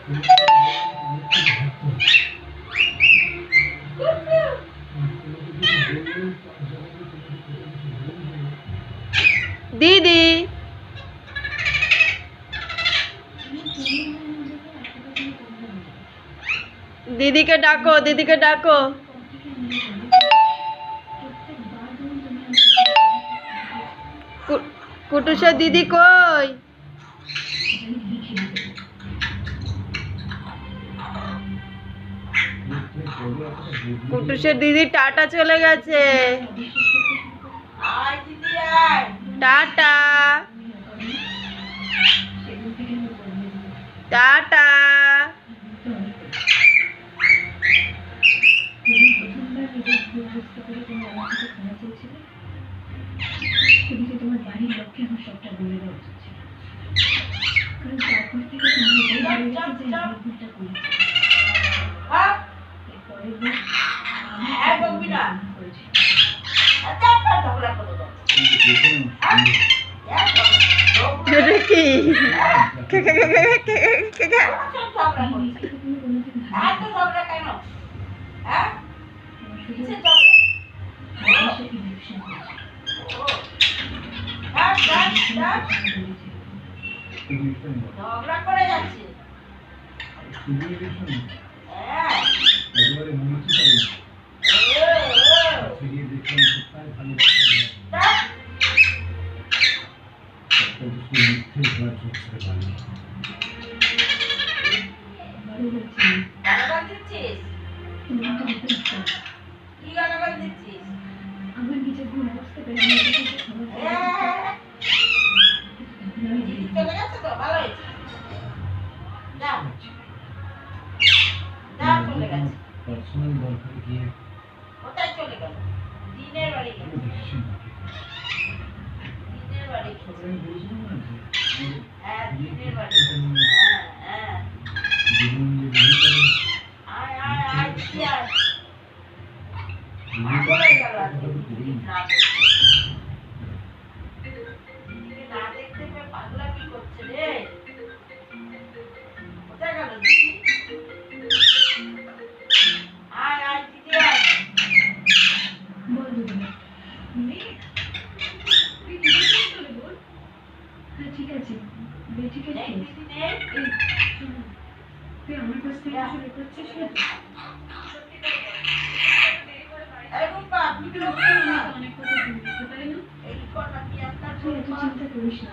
দিদি দিদিকে ডাকো, দিদিকে ডাকো। কুটুসের দিদি কই? কুটুসের দিদি টাটা চলে গেছে। Tata tata. তোমার বাড়ির লক্ষ্যে আমার সবটা বলে দেওয়া উচিত ছিল, কারণ তারপর থেকে তুমি এটাই বলে গেছে যে আমি ভুলটা করেছি। এরপরে ঝগড়া করে যাচ্ছে। আমার নিজের ভুল বুঝতে পেরে চলে গেছে তো ভালো হয়েছে। যাও যাও চলে গেছে। পার্সোনাল দরকার গিয়ে কোথায় চলে গেল? দিনের বাড়ি গেল। দিনের বাড়ি হ্যাঁ দিনের বাড়ি। হ্যাঁ আয় আয় আয় কি আয় বলে গেল না দেখতে পেয়ে পাগলা কি করছে রে? কোথায় গেল দিদি? আয় আয় দিদি আয়। বল দিদি বল। হ্যাঁ ঠিক আছে ঠিক আছে দিদি নেই তুই আমার কাছ থেকে শুরু করছিস না? আরে বাবা আপনি কি লোক না অনেক কথা বলতে তাই না? এই কথা কি আপনার চিন্তা করিস না।